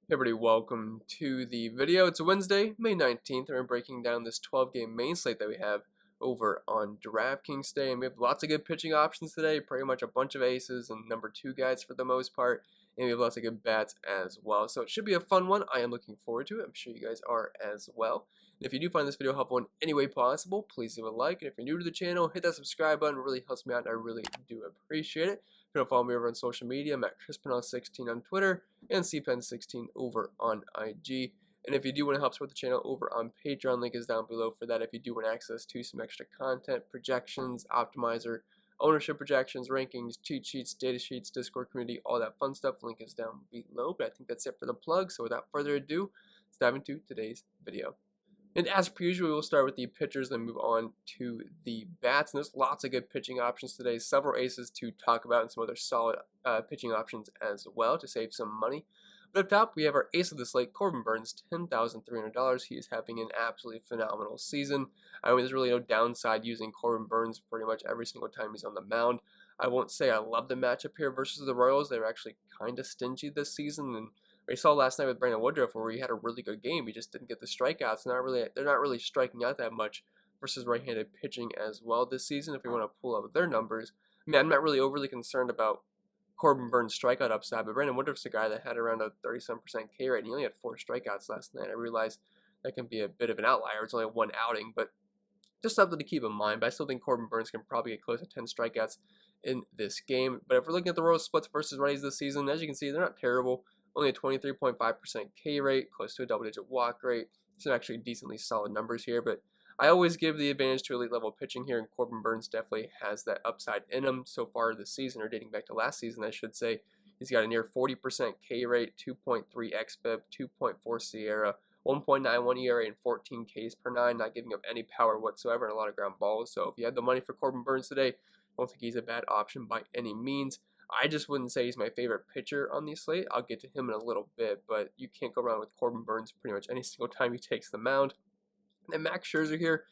Hey everybody, welcome to the video. It's Wednesday, May 19th, and we're breaking down this 12-game main slate that we have over on DraftKings today. And we have lots of good pitching options today, pretty much a bunch of aces and number 2 guys for the most part. And we have lots of good bats as well. So it should be a fun one. I am looking forward to it. I'm sure you guys are as well. And if you do find this video helpful in any way possible, please leave a like. And if you're new to the channel, hit that subscribe button. It really helps me out, and I really do appreciate it. If you don't follow me over on social media, I'm at Pennell16 on Twitter and cpen16 over on IG. And if you do want to help support the channel over on Patreon, link is down below for that. If you do want access to some extra content, projections, optimizer, ownership projections, rankings, cheat sheets, data sheets, Discord community, all that fun stuff, link is down below. But I think that's it for the plug. So without further ado, let's dive into today's video. And as per usual, we'll start with the pitchers, then move on to the bats. And there's lots of good pitching options today, several aces to talk about, and some other solid pitching options as well to save some money. But up top, we have our ace of the slate, Corbin Burnes, $10,300. He is having an absolutely phenomenal season. I mean, there's really no downside using Corbin Burnes pretty much every single time he's on the mound. I won't say I love the matchup here versus the Royals. They were actually kind of stingy this season, and we saw last night with Brandon Woodruff where he had a really good game. He just didn't get the strikeouts. They're not really striking out that much versus right-handed pitching as well this season. If you want to pull up their numbers, I mean, I'm not really overly concerned about Corbin Burnes' strikeout upside, but Brandon Woodruff's a guy that had around a 37% K rate, and he only had 4 strikeouts last night. I realize that can be a bit of an outlier. It's only one outing, but just something to keep in mind. But I still think Corbin Burnes can probably get close to 10 strikeouts in this game. But if we're looking at the Royals splits versus righties this season, as you can see, they're not terrible. Only a 23.5% K rate, close to a double-digit walk rate. Some actually decently solid numbers here, but I always give the advantage to elite level pitching here, and Corbin Burnes definitely has that upside in him so far this season, or dating back to last season, I should say. He's got a near 40% K rate, 2.3 xFIP, 2.4 Sierra, 1.91 ERA, and 14 Ks per 9, not giving up any power whatsoever and a lot of ground balls. So if you had the money for Corbin Burnes today, I don't think he's a bad option by any means. I just wouldn't say he's my favorite pitcher on the slate. I'll get to him in a little bit, but you can't go wrong with Corbin Burnes pretty much any single time he takes the mound. And Max Scherzer here,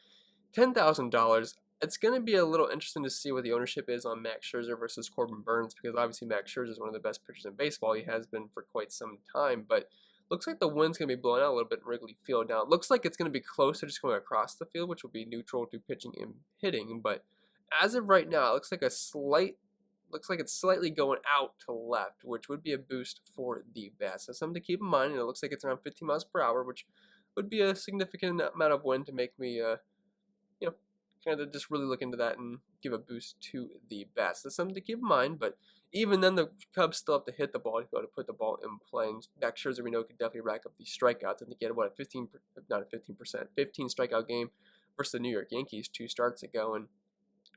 $10,000. It's going to be a little interesting to see what the ownership is on Max Scherzer versus Corbin Burnes, because obviously Max Scherzer is one of the best pitchers in baseball. He has been for quite some time, but looks like the wind's going to be blowing out a little bit in Wrigley Field. Now, it looks like it's going to be close to just going across the field, which will be neutral to pitching and hitting, but as of right now, it looks like it's slightly going out to left, which would be a boost for the bats. So something to keep in mind, and it looks like it's around 15 miles per hour, which would be a significant amount of wind to make me, kind of just really look into that and give a boost to the bats. That's something to keep in mind, but even then, the Cubs still have to hit the ball to be able to put the ball in play. And Max Scherzer, we know, could definitely rack up these strikeouts. I think he had, a 15 strikeout game versus the New York Yankees 2 starts ago, and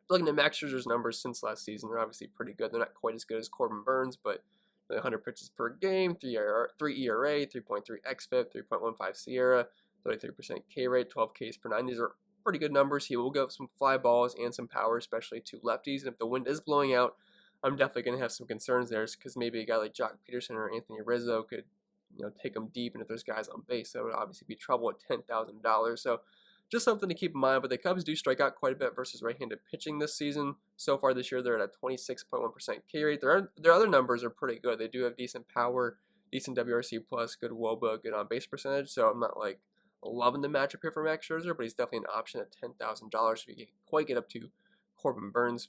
looking at Max Scherzer's numbers since last season, they're obviously pretty good. They're not quite as good as Corbin Burnes, but 100 pitches per game, 3 ERA, 3.3 xFIP, 3.15 Sierra, 33% K rate, 12 Ks per 9. These are pretty good numbers. He will give some fly balls and some power, especially to lefties. And if the wind is blowing out, I'm definitely going to have some concerns there, because maybe a guy like Jock Peterson or Anthony Rizzo could, take them deep. And if there's guys on base, that would obviously be trouble at $10,000. So just something to keep in mind. But the Cubs do strike out quite a bit versus right-handed pitching this season. So far this year, they're at a 26.1% K rate. Their other numbers are pretty good. They do have decent power, decent WRC plus, good WOBA, good on-base percentage. So I'm not loving the matchup here for Max Scherzer, but he's definitely an option at $10,000. So you can't quite get up to Corbin Burnes.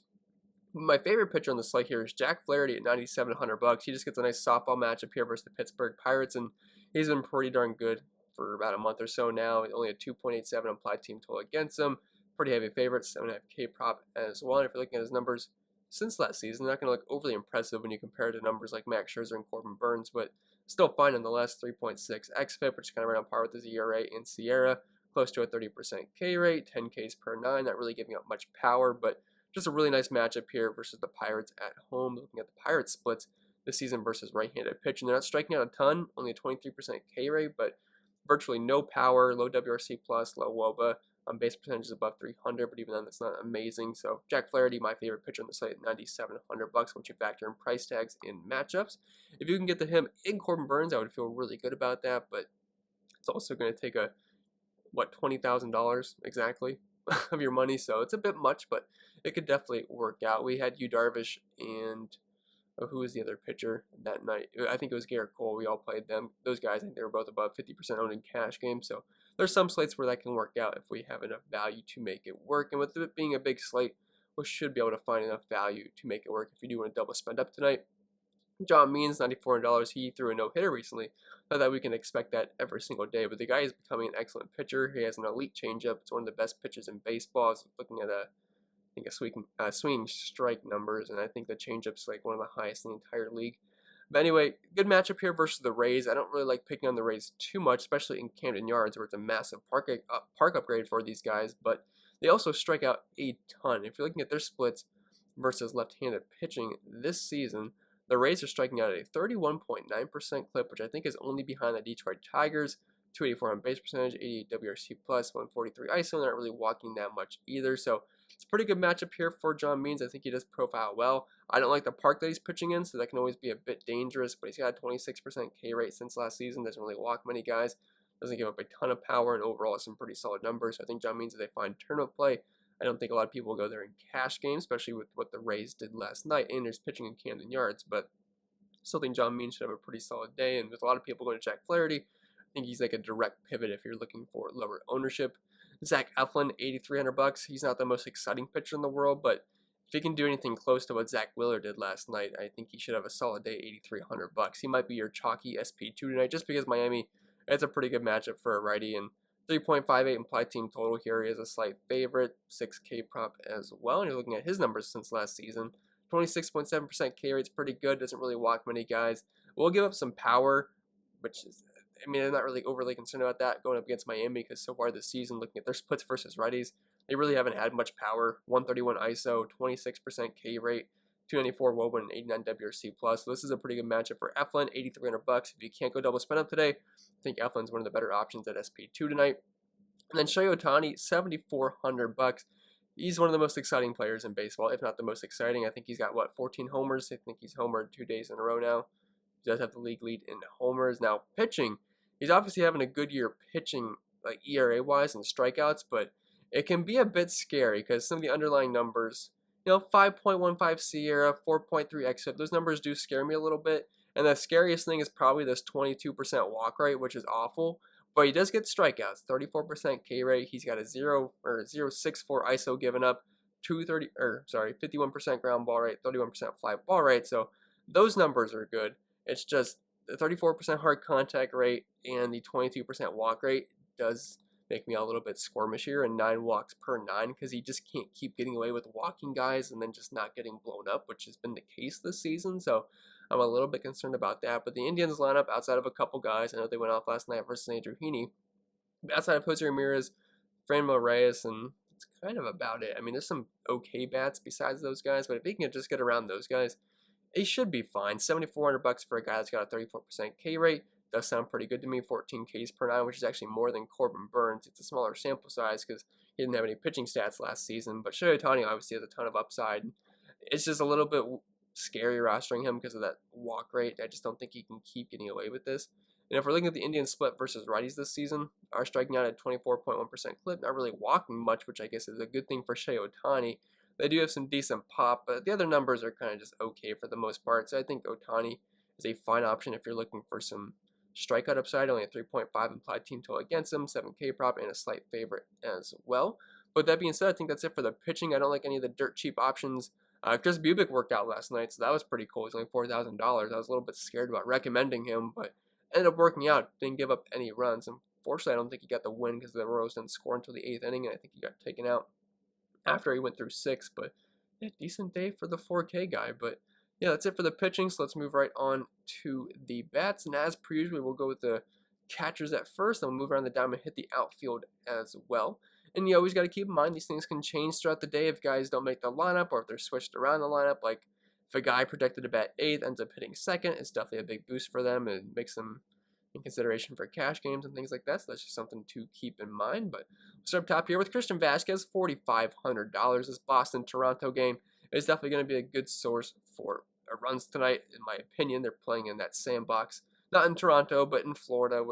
My favorite pitcher on the slate here is Jack Flaherty at $9,700. He just gets a nice softball matchup here versus the Pittsburgh Pirates, and he's been pretty darn good for about a month or so now. Only a 2.87 implied team total against him. Pretty heavy favorite, 7.5K prop as well. And if you're looking at his numbers since last season, they're not going to look overly impressive when you compare it to numbers like Max Scherzer and Corbin Burnes, but still fine nonetheless. 3.6 xFIP, which is kind of right on par with his ERA and Sierra. Close to a 30% K rate, 10 Ks per 9. Not really giving up much power, but just a really nice matchup here versus the Pirates at home. Looking at the Pirates splits this season versus right-handed pitching, they're not striking out a ton, only a 23% K rate, but virtually no power, low WRC plus, low WOBA. Base percentage is above 300, but even then, that's not amazing. So Jack Flaherty, my favorite pitcher on the slate, at $9,700 once you factor in price tags in matchups. If you can get to him in Corbin Burnes, I would feel really good about that, but it's also going to take $20,000 exactly of your money, so it's a bit much, but it could definitely work out. We had Yu Darvish and who was the other pitcher that night? I think it was Garrett Cole. We all played them. Those guys, I think they were both above 50% owned in cash games. So there's some slates where that can work out if we have enough value to make it work. And with it being a big slate, we should be able to find enough value to make it work if you do want to double spend up tonight. John Means, $94. He threw a no-hitter recently. Not that we can expect that every single day, but the guy is becoming an excellent pitcher. He has an elite changeup. It's one of the best pitches in baseball. I was looking at swinging strike numbers, and I think the changeup's like one of the highest in the entire league. But anyway, good matchup here versus the Rays. I don't really like picking on the Rays too much, especially in Camden Yards, where it's a massive park upgrade for these guys, but they also strike out a ton. If you're looking at their splits versus left-handed pitching this season, the Rays are striking out at a 31.9% clip, which I think is only behind the Detroit Tigers. 284 on base percentage, 88 WRC plus, 143 ISO, not really walking that much either. So it's a pretty good matchup here for John Means. I think he does profile well. I don't like the park that he's pitching in, so that can always be a bit dangerous, but he's got a 26% K rate since last season. Doesn't really walk many guys. Doesn't give up a ton of power, and overall has some pretty solid numbers. So I think John Means is a fine tournament play. I don't think a lot of people will go there in cash games, especially with what the Rays did last night, and there's pitching in Camden Yards, but still think John Means should have a pretty solid day, and with a lot of people going to Jack Flaherty, I think he's like a direct pivot if you're looking for lower ownership. Zach Eflin, $8,300. He's not the most exciting pitcher in the world, but if he can do anything close to what Zach Wheeler did last night, I think he should have a solid day, $8,300. He might be your chalky SP2 tonight, just because Miami, it's a pretty good matchup for a righty, and 3.58 implied team total here. He is a slight favorite, 6K prop as well, and you're looking at his numbers since last season. 26.7% K rate's pretty good, doesn't really walk many guys. Will give up some power, which is, I mean, I'm not really overly concerned about that going up against Miami, because so far this season, looking at their splits versus righties, they really haven't had much power. 131 ISO, 26% K rate, 294 WOBA, and 89 WRC plus. So this is a pretty good matchup for Eflin, $8,300. If you can't go double spend up today, I think Eflin's one of the better options at SP2 tonight. And then Shohei Ohtani, $7,400. He's one of the most exciting players in baseball, if not the most exciting. I think he's got, 14 homers? I think he's homered 2 days in a row now. He does have the league lead in homers. Now, pitching, he's obviously having a good year pitching, like ERA-wise and strikeouts, but it can be a bit scary because some of the underlying numbers, 5.15 SIERA, 4.3 xFIP, those numbers do scare me a little bit. And the scariest thing is probably this 22% walk rate, which is awful. But he does get strikeouts, 34% K rate. He's got a 0.64 ISO given up, 51% ground ball rate, 31% fly ball rate. So those numbers are good. It's just the 34% hard contact rate and the 22% walk rate does make me a little bit squirmish here, and 9 walks per 9, because he just can't keep getting away with walking guys and then just not getting blown up, which has been the case this season. So I'm a little bit concerned about that. But the Indians lineup, outside of a couple guys, I know they went off last night versus Andrew Heaney, but outside of Jose Ramirez, Franmil Reyes, and it's kind of about it. I mean, there's some okay bats besides those guys, but if he can just get around those guys, he should be fine. $7,400 for a guy that's got a 34% K rate. Does sound pretty good to me. 14 Ks per 9, which is actually more than Corbin Burns. It's a smaller sample size because he didn't have any pitching stats last season. But Shohei Ohtani obviously has a ton of upside. It's just a little bit scary rostering him because of that walk rate. I just don't think he can keep getting away with this. And if we're looking at the Indian split versus righties this season, are striking out at 24.1% clip, not really walking much, which I guess is a good thing for Shohei Ohtani. They do have some decent pop, but the other numbers are kind of just okay for the most part. So I think Ohtani is a fine option if you're looking for some strikeout upside. Only a 3.5 implied team total against him, 7K prop, and a slight favorite as well. But that being said, I think that's it for the pitching. I don't like any of the dirt cheap options. Chris Bubic worked out last night, so that was pretty cool. He's only $4,000. I was a little bit scared about recommending him, but ended up working out. Didn't give up any runs. Unfortunately, I don't think he got the win because the Royals didn't score until the 8th inning, and I think he got taken out after he went through 6. But yeah, decent day for the 4K guy. But yeah, that's it for the pitching, so let's move right on to the bats. And as per usual, we'll go with the catchers at first, then we'll move around the diamond and hit the outfield as well. And you always got to keep in mind these things can change throughout the day if guys don't make the lineup or if they're switched around the lineup. Like if a guy projected to bat 8th ends up hitting 2nd, it's definitely a big boost for them and makes them in consideration for cash games and things like that. So that's just something to keep in mind. But we'll start up top here with Christian Vasquez, $4,500. This Boston-Toronto game is definitely going to be a good source for runs tonight, in my opinion. They're playing in that sandbox, not in Toronto, but in Florida,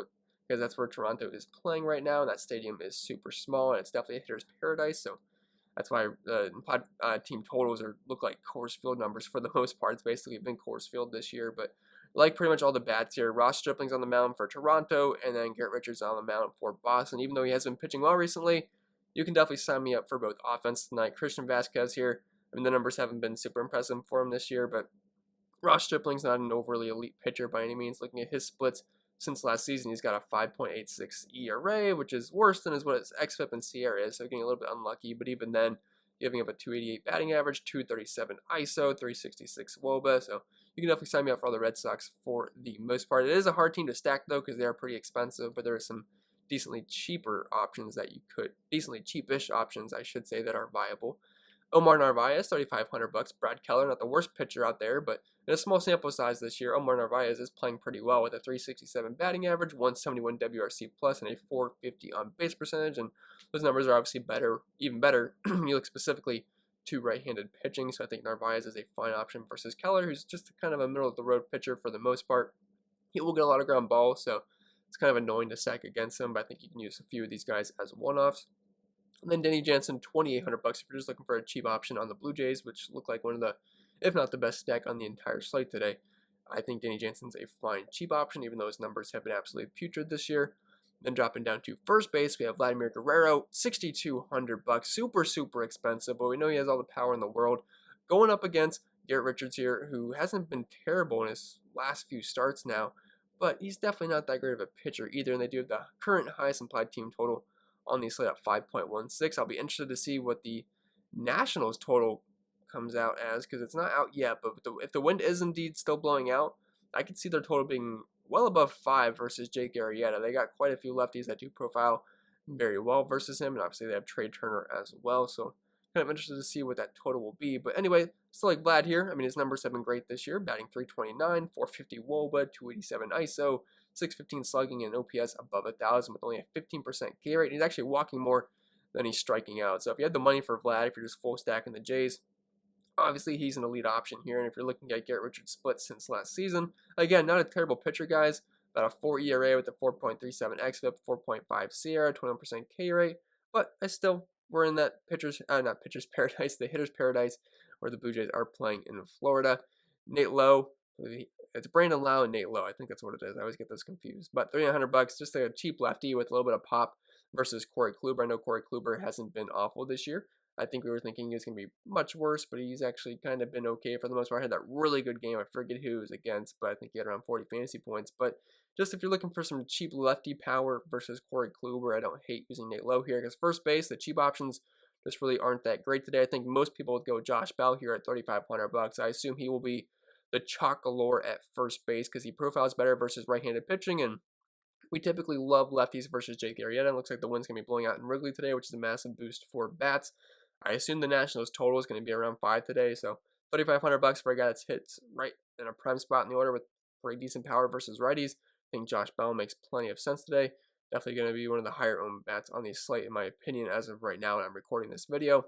because that's where Toronto is playing right now. And that stadium is super small, and it's definitely a hitter's paradise. So That's why implied team totals look like Coors Field numbers for the most part. It's basically been Coors Field this year, but like pretty much all the bats here. Ross Stripling's on the mound for Toronto, and then Garrett Richards on the mound for Boston. Even though he has been pitching well recently, you can definitely sign me up for both offense tonight. Christian Vasquez here. I mean, the numbers haven't been super impressive for him this year, but Ross Stripling's not an overly elite pitcher by any means. Looking at his splits since last season, he's got a 5.86 ERA, which is worse than what his xFIP and SIERA is, so getting a little bit unlucky. But even then, giving up a 288 batting average, 237 ISO, 366 WOBA. So you can definitely sign me up for all the Red Sox for the most part. It is a hard team to stack though, because they are pretty expensive, but there are some decently cheaper options that you could, decently cheapish options, I should say, that are viable. Omar Narvaez, $3,500. Brad Keller, not the worst pitcher out there, but in a small sample size this year, Omar Narvaez is playing pretty well with a 367 batting average, 171 WRC plus, and a 450 on base percentage. And those numbers are obviously better, even better. You look specifically to right-handed pitching, so I think Narvaez is a fine option versus Keller, who's just kind of a middle-of-the-road pitcher for the most part. He will get a lot of ground balls, so it's kind of annoying to stack against him, but I think you can use a few of these guys as one-offs. And then Denny Jansen, $2,800 if you're just looking for a cheap option on the Blue Jays, which look like one of the, if not the best stack on the entire slate today. I think Denny Jansen's a fine cheap option, even though his numbers have been absolutely putrid this year. Then dropping down to first base, we have Vladimir Guerrero, $6,200, super expensive, but we know he has all the power in the world. Going up against Garrett Richards here, who hasn't been terrible in his last few starts now, but he's definitely not that great of a pitcher either, and they do have the current highest implied team total on the slate at 5.16. I'll be interested to see what the Nationals total comes out as, because it's not out yet, but if the wind is indeed still blowing out, I could see their total being well above 5 versus Jake Arrieta. They got quite a few lefties that do profile very well versus him, and obviously they have Trey Turner as well, so kind of interested to see what that total will be. But anyway, still like Vlad here. I mean, his numbers have been great this year, batting 329, 450 WOBA, 287 ISO, 615 slugging, and OPS above 1,000 with only a 15% K rate. He's actually walking more than he's striking out. So if you had the money for Vlad, if you're just full stacking the Jays, obviously he's an elite option here. And if you're looking at Garrett Richards' split since last season, again, not a terrible pitcher, guys. About a 4 ERA with a 4.37 xFIP, 4.5 SIERA, 21% K rate. But we're in that not pitcher's paradise, the hitter's paradise, where the Blue Jays are playing in Florida. Nate Lowe, it's Brandon Lau and Nate Lowe. I think that's what it is. I always get those confused. But $3,900, just a cheap lefty with a little bit of pop versus Corey Kluber. I know Corey Kluber hasn't been awful this year. I think we were thinking he was going to be much worse, but he's actually kind of been okay for the most part. I had that really good game. I forget who he was against, but I think he had around 40 fantasy points. But just if you're looking for some cheap lefty power versus Corey Kluber, I don't hate using Nate Lowe here, because first base, the cheap options just really aren't that great today. I think most people would go Josh Bell here at $3,500. I assume he will be the chalk galore at first base, because he profiles better versus right-handed pitching, and we typically love lefties versus Jake Arrieta. It looks like the wind's going to be blowing out in Wrigley today, which is a massive boost for bats. I assume the Nationals total is going to be around 5 today, so $3,500 for a guy that's hit right in a prime spot in the order with pretty decent power versus righties. I think Josh Bell makes plenty of sense today. Definitely going to be one of the higher owned bats on the slate, in my opinion, as of right now when I'm recording this video.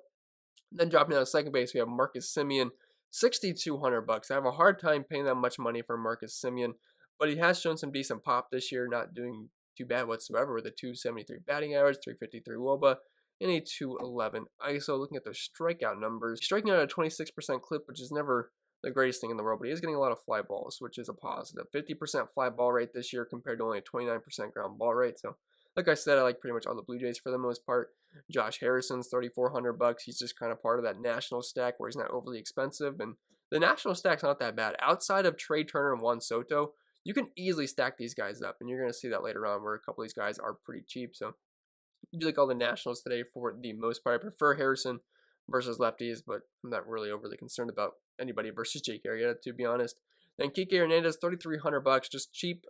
Then dropping down to second base, we have Marcus Semien, $6,200. I have a hard time paying that much money for Marcus Semien, but he has shown some decent pop this year, not doing too bad whatsoever with a 273 batting average, 353 WOBA, and a 211 ISO. Looking at those strikeout numbers, he's striking out at a 26% clip, which is never the greatest thing in the world, but he is getting a lot of fly balls, which is a positive. 50% fly ball rate this year compared to only a 29% ground ball rate. So, like I said, I like pretty much all the Blue Jays for the most part. Josh Harrison's $3,400. He's just kind of part of that national stack where he's not overly expensive, and the national stack's not that bad. Outside of Trey Turner and Juan Soto, you can easily stack these guys up, and you're going to see that later on where a couple of these guys are pretty cheap. So, I do like all the Nationals today for the most part. I prefer Harrison versus lefties, but I'm not really overly concerned about anybody versus Jake Arrieta, to be honest. Then Kike Hernandez, $3,300, just cheap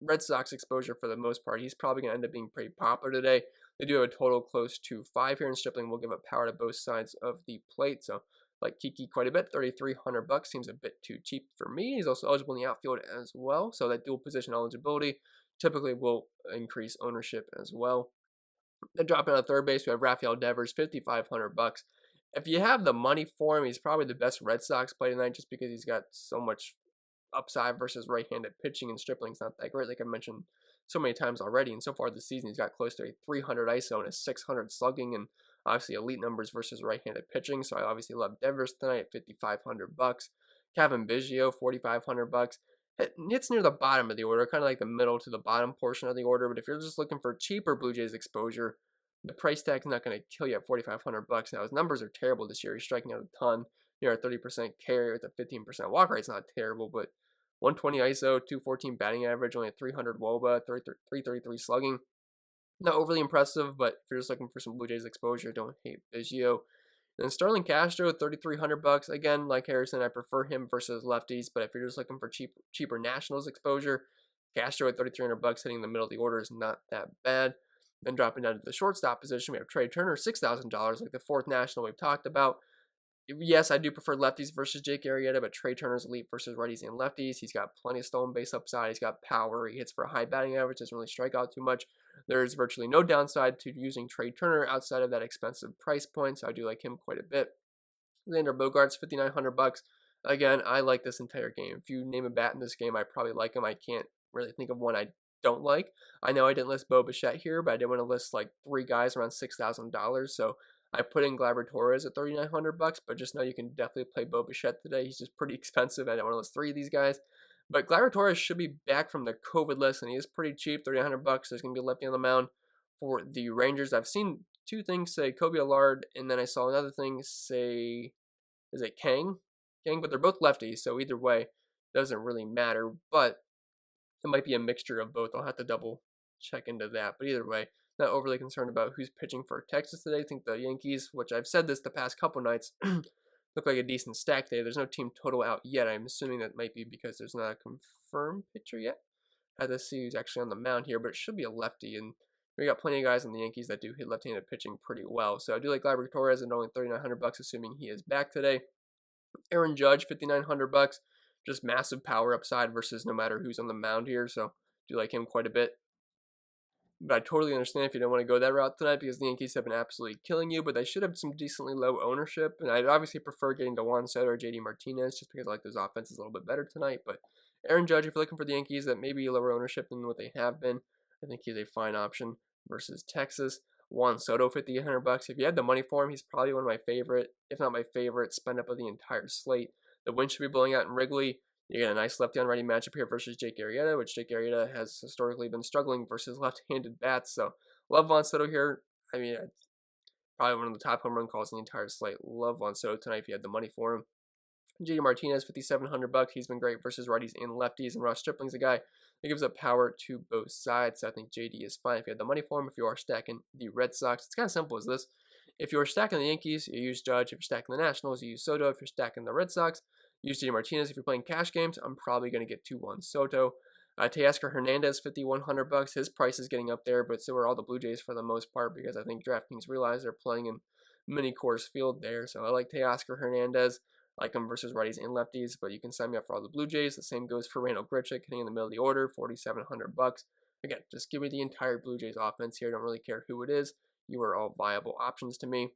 Red Sox exposure for the most part. He's probably going to end up being pretty popular today. They do have a total close to 5 here, and Stripling will give up power to both sides of the plate. So, like Kike quite a bit, $3,300 seems a bit too cheap for me. He's also eligible in the outfield as well, so that dual position eligibility typically will increase ownership as well. Then dropping on third base, we have Rafael Devers, $5,500. If you have the money for him, he's probably the best Red Sox play tonight, just because he's got so much upside versus right-handed pitching, and Stripling's not that great, like I mentioned so many times already. And so far this season, he's got close to a 300 ISO and a 600 slugging, and Obviously, elite numbers versus right-handed pitching, so I obviously love Devers tonight at $5,500. Kevin Biggio, $4,500. Hits near the bottom of the order, kind of like the middle to the bottom portion of the order. But if you're just looking for cheaper Blue Jays exposure, the price tag's not going to kill you at $4,500. Now his numbers are terrible this year. He's striking out a ton. Near a 30% carry with a 15% walk rate's not terrible, but 120 ISO, 214 batting average, only a 300 WOBA, 333 slugging. Not overly impressive, but if you're just looking for some Blue Jays exposure, don't hate Biggio. And Starlin Castro, $3,300. Again, like Harrison, I prefer him versus lefties. But if you're just looking for cheaper Nationals exposure, Castro at $3,300 hitting the middle of the order is not that bad. Then dropping down to the shortstop position, we have Trey Turner, $6,000, like the fourth National we've talked about. Yes, I do prefer lefties versus Jake Arrieta, but Trey Turner's elite versus righties and lefties. He's got plenty of stolen base upside. He's got power. He hits for a high batting average. Doesn't really strike out too much. There's virtually no downside to using Trey Turner outside of that expensive price point, so I do like him quite a bit. Xander Bogaerts, $5,900. Again, I like this entire game. If you name a bat in this game, I probably like him. I can't really think of one I don't like. I know I didn't list Bo Bichette here, but I did want to list like 3 guys around $6,000, so I put in Gleyber Torres at $3,900, but just know you can definitely play Bo Bichette today. He's just pretty expensive. I don't want to list 3 of these guys. But Gleyber Torres should be back from the COVID list, and he is pretty cheap, $3,900. There's going to be a lefty on the mound for the Rangers. I've seen 2 things say Kobe Allard, and then I saw another thing say, is it Kang? But they're both lefties, so either way, doesn't really matter. But it might be a mixture of both. I'll have to double check into that. But either way, not overly concerned about who's pitching for Texas today. I think the Yankees, which I've said this the past couple nights, look like a decent stack day. There's no team total out yet. I'm assuming that might be because there's not a confirmed pitcher yet. I have to see who's actually on the mound here, but it should be a lefty. And we got plenty of guys on the Yankees that do hit left-handed pitching pretty well. So I do like Gleyber Torres at only $3,900, assuming he is back today. Aaron Judge, $5,900. Just massive power upside versus no matter who's on the mound here. So do like him quite a bit. But I totally understand if you don't want to go that route tonight because the Yankees have been absolutely killing you, but they should have some decently low ownership. And I'd obviously prefer getting to Juan Soto or JD Martinez just because I like those offenses a little bit better tonight. But Aaron Judge, if you're looking for the Yankees that may be lower ownership than what they have been, I think he's a fine option versus Texas. Juan Soto, $5,800. If you had the money for him, he's probably one of my favorite, if not my favorite, spend up of the entire slate. The wind should be blowing out in Wrigley. You get a nice lefty-on-righty matchup here versus Jake Arrieta, which Jake Arrieta has historically been struggling versus left-handed bats. So, love Juan Soto here. I mean, probably one of the top home run calls in the entire slate. Love Juan Soto tonight if you had the money for him. JD Martinez, $5,700. He's been great versus righties and lefties. And Ross Stripling's a guy that gives up power to both sides. So I think JD is fine if you had the money for him. If you are stacking the Red Sox, it's kind of simple as this. If you're stacking the Yankees, you use Judge. If you're stacking the Nationals, you use Soto. If you're stacking the Red Sox, use JD Martinez. If you're playing cash games, I'm probably going to get to Juan Soto. Teoscar Hernandez, $5,100. His price is getting up there, but so are all the Blue Jays for the most part because I think DraftKings realize they're playing in mini Coors Field there. So I like Teoscar Hernandez. I like him versus righties and lefties, but you can sign me up for all the Blue Jays. The same goes for Randall Grichuk, hitting in the middle of the order, $4,700. Again, just give me the entire Blue Jays offense here. I don't really care who it is. You are all viable options to me.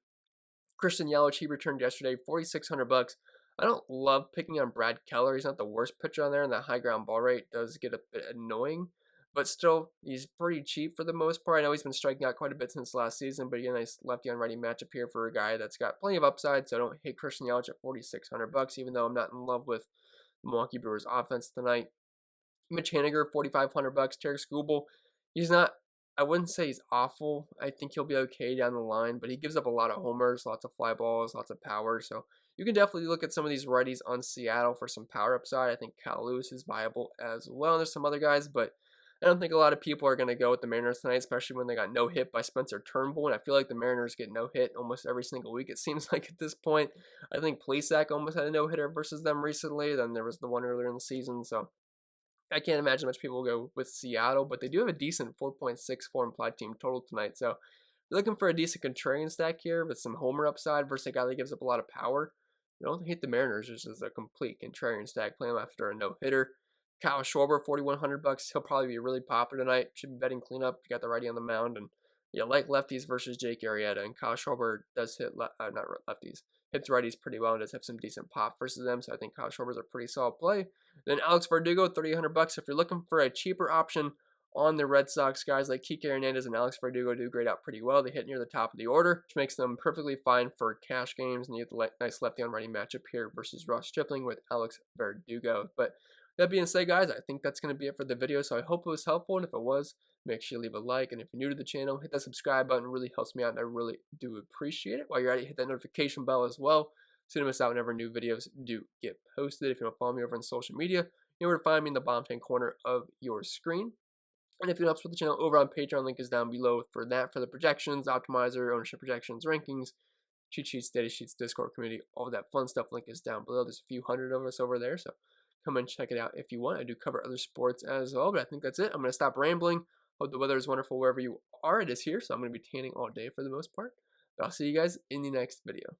Christian Yelich, he returned yesterday, $4,600. I don't love picking on Brad Keller. He's not the worst pitcher on there, and that high ground ball rate does get a bit annoying. But still, he's pretty cheap for the most part. I know he's been striking out quite a bit since last season, but you get a nice lefty-on-righty matchup here for a guy that's got plenty of upside, so I don't hate Christian Yelich at $4,600, even though I'm not in love with the Milwaukee Brewers offense tonight. Mitch Haniger, $4,500. Tarek Skubal, he's not, I wouldn't say he's awful. I think he'll be okay down the line, but he gives up a lot of homers, lots of fly balls, lots of power, so you can definitely look at some of these righties on Seattle for some power upside. I think Cal Lewis is viable as well, and there's some other guys, but I don't think a lot of people are going to go with the Mariners tonight, especially when they got no hit by Spencer Turnbull, and I feel like the Mariners get no hit almost every single week, it seems like at this point. I think Plesac almost had a no-hitter versus them recently, then there was the one earlier in the season, so I can't imagine much people will go with Seattle, but they do have a decent 4.64 implied team total tonight, so if you're looking for a decent contrarian stack here with some homer upside versus a guy that gives up a lot of power, you don't hate the Mariners just as a complete contrarian stack. Play them after a no-hitter. Kyle Schwarber, $4,100. He'll probably be really popular tonight. Should be betting cleanup. You got the righty on the mound, and you like lefties versus Jake Arrieta. And Kyle Schwarber does hit not lefties, hits righties pretty well and does have some decent pop versus them. So I think Kyle Schwarber's a pretty solid play. Then Alex Verdugo, $3,800. If you're looking for a cheaper option on the Red Sox. Guys like Kike Hernandez and Alex Verdugo do grade out pretty well. They hit near the top of the order, which makes them perfectly fine for cash games. And you have the nice lefty-on-righty matchup here versus Ross Stripling with Alex Verdugo. But that being said, guys, I think that's going to be it for the video. So I hope it was helpful, and if it was, make sure you leave a like. And if you're new to the channel, hit that subscribe button. It really helps me out, and I really do appreciate it. While you're at it, hit that notification bell as well, so you don't miss out whenever new videos do get posted. If you want to follow me over on social media, you know where to find me in the bottom hand corner of your screen. And if you want to support the channel over on Patreon, link is down below for that, for the projections, optimizer, ownership projections, rankings, cheat sheets, data sheets, Discord community, all that fun stuff. Link is down below. There's a few hundred of us over there, so come and check it out if you want. I do cover other sports as well, but I think that's it. I'm going to stop rambling. Hope the weather is wonderful wherever you are. It is here, so I'm going to be tanning all day for the most part. But I'll see you guys in the next video.